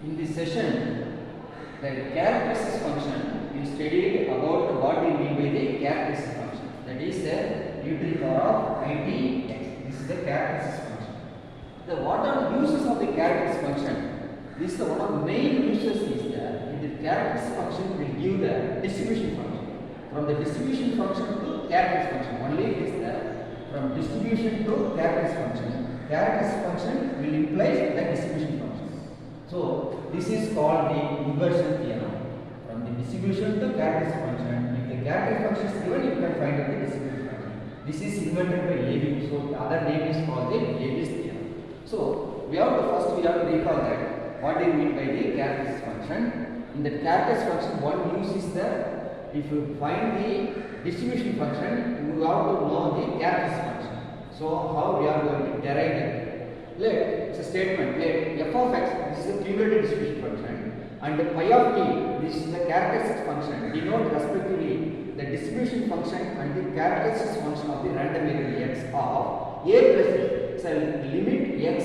In this session, the characteristic function, we studied about what we mean by the characteristic function. That is the utility power of it x. This is the characteristic function. What are the uses of the characteristic function? This is one of the main uses is that the characteristic function will give the distribution function. From the distribution function to characteristic function. Only it is the from distribution to characteristic function. Characteristic function will imply the distribution function. So this is called the inversion theorem. From the distribution to characteristic function, if the characteristic function is given, you can find out the distribution function. This is invented by Levy. So the other name is called the Levy's theorem. So we have to recall that what do you mean by the characteristic function? In the characteristic function, one use is that if you find the distribution function, you have to know the characteristic function. So how we are going to derive that? It's a statement. Let f of x, this is a cumulative distribution function, and pi of t, this is the characteristic function, denote respectively the distribution function and the characteristic function of the random variable x of a plus b. So limit x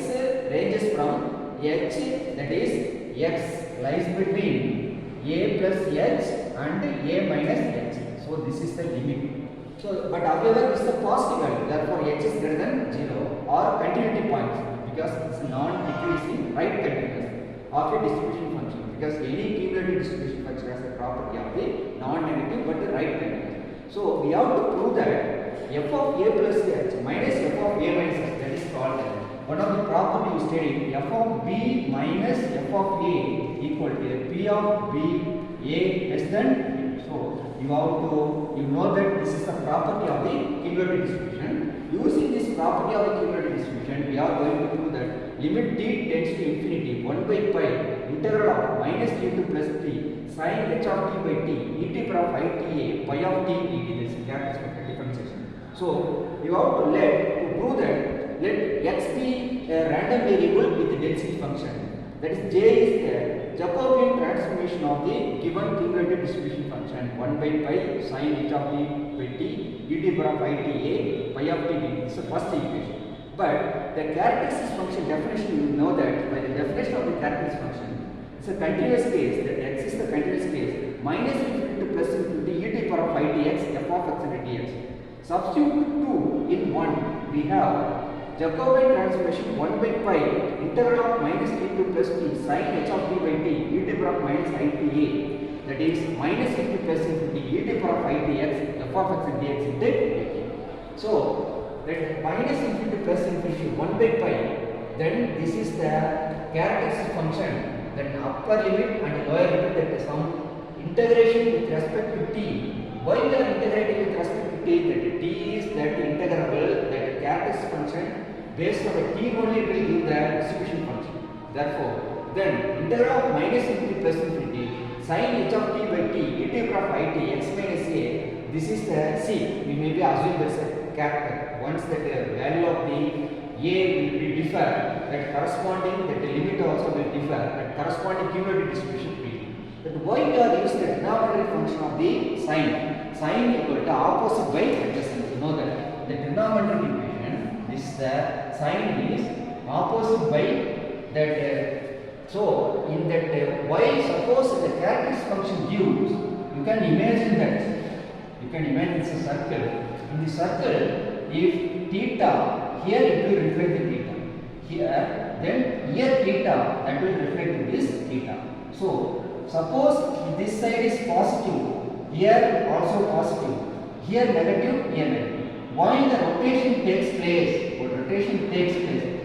ranges from h, that is x lies between a plus h and a minus h. So this is the limit. So, but however, this is a positive value. Therefore, h is greater than 0 or continuity points, because it is non-decreasing right continuous of a distribution function, because any cumulative distribution function has a property of the non-negative but the right continuous. So we have to prove that f of a plus h minus f of a minus h, that is called one of the property you studied, f of b minus f of a equal to p of b a less than b. So you know that this is the property of the cumulative distribution. Using this property of the cumulative distribution, we are going to prove that limit t tends to infinity 1 by pi integral of minus t to plus t sin h of t by t e t power of I t a pi of t dt. This is characteristic differentiation. So you have to prove that let x be a random variable with the density function. That is, j is the Jacobian transformation of the given cumulative distribution function 1 by pi sin h of t by t e t power of I t a pi of t dt. This is the first equation. But the characteristic function definition, you know that by the definition of the characteristic function, it's a continuous case, that x is the continuous case, minus infinity to plus infinity e t power of I dx f of x and dx. Substitute 2 in 1, we have Jacobian transformation 1 by pi integral of minus t to plus t sin h of t by t e t power of minus I t a, that is minus into plus infinity e t power of I dx f of x and dx into dt. So that minus infinity plus infinity 1 by pi, then this is the characteristic function, then upper limit and lower limit, that is some integration with respect to t. Why we are integrating with respect to t? That t is that integrable, that characteristic function based on the t only will give the distribution function. Therefore, then integral of minus infinity plus infinity sin h of t by t e t power of I t x minus a. This is the c. We may be assumed as a character. Once that the value of the a will be differ, that corresponding, that the limit also will differ, that corresponding cumulative distribution will be. That why we are using the trigonometric function of the sin equal to opposite by adjacent. You know that the trigonometric equation, this the sin is opposite by that. So in that y, suppose the characteristic function gives, you can imagine that. You can imagine it's a circle. In the circle, if theta, here it will reflect the theta. Here, then here theta, that will reflect this theta. So suppose this side is positive, here also positive, here negative, here negative. While the rotation takes place,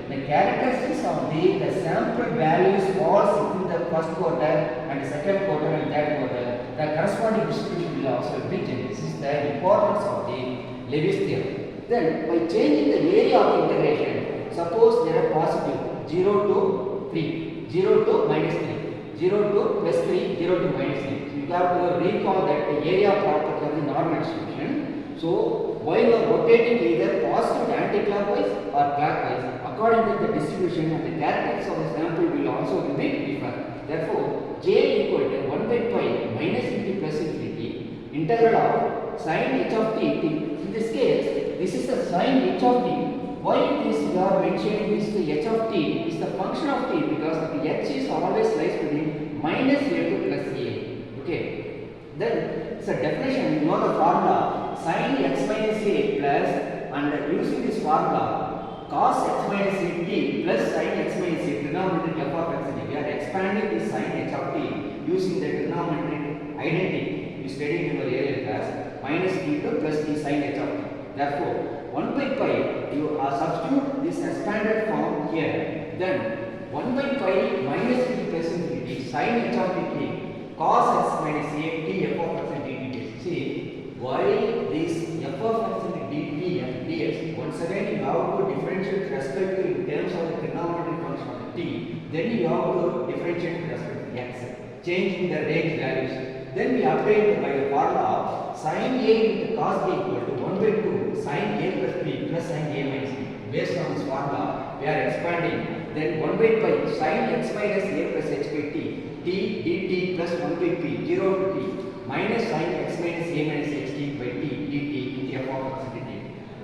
the characteristics of the sample values falls within the first quarter and second quarter and third quarter. The corresponding distribution will also be changed. This is the importance of the Levy's theorem. Then by changing the area of the integration, suppose they are positive 0 to 3, 0 to minus 3, 0 to plus 3, 0 to minus 3. So you have to recall that the area property of the normal distribution. So while you are rotating either positive anti-clockwise or clockwise, according to the distribution and the characteristics of the sample will also be different. Therefore, j equal to 1 by pi minus infinity plus infinity integral of sin h of t. In this case, this is the sin h of t Why it is we are mentioning this the h of t is the function of t because the h is always lies between minus a to plus a. Okay. Then it's a definition. You know the formula sin x minus a plus, and using this formula cos x minus a t plus sin x minus a trigonometric f of x. We are expanding this sin h of t using the trigonometric identity you studied in your earlier class, minus t to plus t sin h of t. Therefore 1 by pi, you substitute this expanded form here. Then 1 by pi minus t plus infinity sin h of t cos x minus a t f of x and dt. See, why this f of x and dt and dx? Once again, you have to differentiate with respect to in terms of the trigonometric function of t. Then you have to differentiate with respect to x, changing the range values. Then we obtained by the formula sin a into cos a equal to 1 by 2 sin a plus b plus sin a minus b. Based on this formula, we are expanding. Then 1 by pi sin x minus a plus h by t dt plus 1 by p 0 to t minus sin x minus a minus h t by t dt into f of x dt.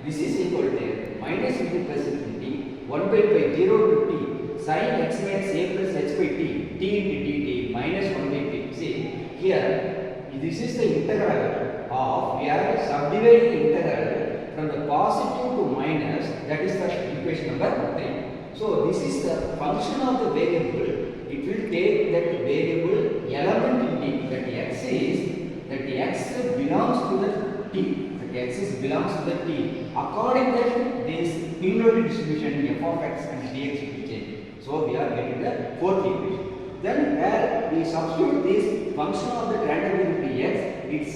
This is equal to minus into plus infinity 1 by pi 0 to t sin x minus a plus h by t into dt minus 1 by p. See, here this is the integral of, we are subdividing the integral from the positive to minus, that is the equation number 3. So this is the function of the variable. It will take that variable element in t, that x is, that x belongs to the t, that x is belongs to the t. According to this cumulative distribution f of x and dx will change. So we are getting the fourth equation. Then where we substitute this function of the random variable x, its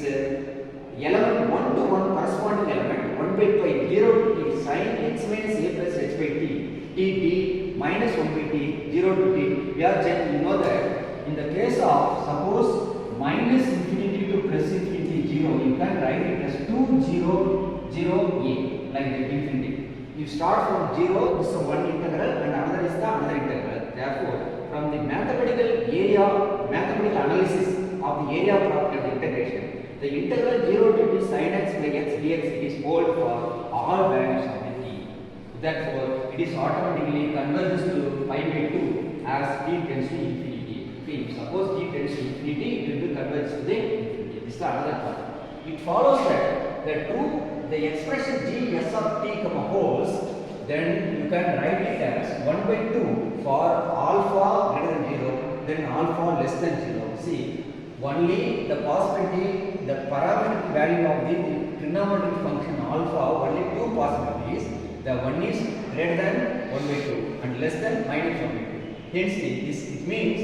element 1 to 1 corresponding element 1 by pi 0 to t sin x minus a plus h by t t d minus 1 by t 0 to t. We are changing. You know that in the case of suppose minus infinity to plus infinity 0, you can write it as 2 0 0 a like that infinity. You start from 0, this is one integral and another is the another integral. Therefore, from the mathematical analysis of the area property of the integration, the integral 0 to t sin x by x dx is hold for all values of the t. Therefore, it is automatically converges to pi by 2 as t tends to infinity. Okay, if suppose t tends to infinity, it will be converged to the infinity. This is the another part. It follows that the expression g s of t comma wholes, then you can write it as 1 by 2 for alpha greater than 0, then alpha less than 0. See, only the possibility, the parametric value of the trigonometric function alpha, only two possibilities. The one is greater than 1 by 2 and less than minus 1 by 2. Hence, it means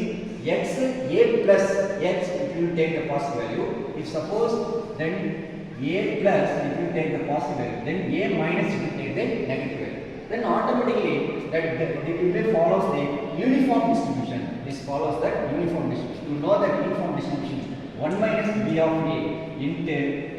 x a plus x, it will take the positive value. If suppose then a plus, it will take the positive value, then a minus, it will take the negative value. Then automatically that it follows the uniform distribution. This follows that uniform distribution. You know that uniform distribution 1 minus b of a into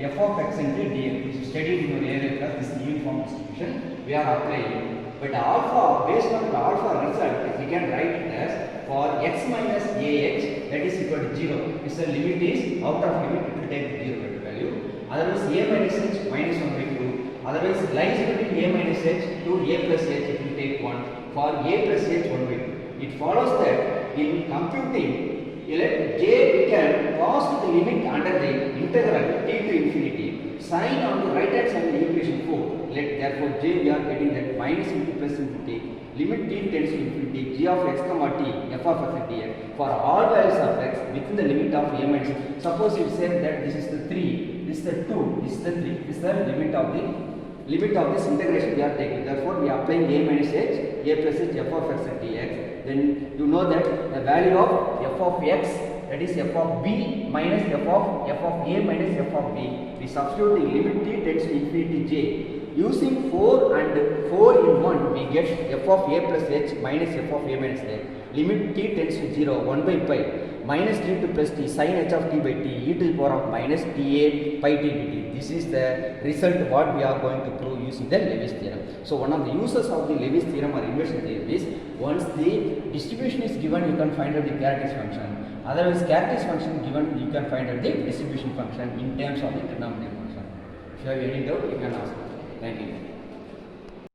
f of x into dx. Which is studied in your earlier class. This is the uniform distribution we are applying. But alpha, based on the alpha result, we can write it as for x minus ax, that is equal to 0. If the limit is out of limit, it will take the 0 value. Otherwise, a minus h minus 1 by 2. Otherwise, lies between a minus h to a plus h, it will take 1. For a plus h, 1 by 2. It follows that in computing, let j we can pass to the limit under the integral t to infinity. Sign on the right hand side of the equation 4. Let therefore j we are getting that minus into plus infinity. Limit t tends to infinity g of x comma t f of x dx for all values of x within the limit of a minus. Suppose you say that this is the 3, this is the 2, this is the 3. This is the limit of this integration we are taking. Therefore, we are applying a minus h, a plus h, f of x and dx. Then you know that the value of f of x, that is f of b minus f of a minus f of b. We substitute the limit t tends to infinity j. Using 4 and 4 in 1, we get f of a plus h minus f of a minus h. Limit t tends to 0, 1 by pi minus t to plus t sin h of t by t e to the power of minus ta pi t dt. This is the result what we are going to prove using the Levis theorem. So one of the uses of the Levis theorem or inversion theorem is once the distribution is given, you can find out the characteristic function. Otherwise, characteristic function given, you can find out the distribution function in terms of the trigonometric function. If you have any doubt, you can ask. Thank you.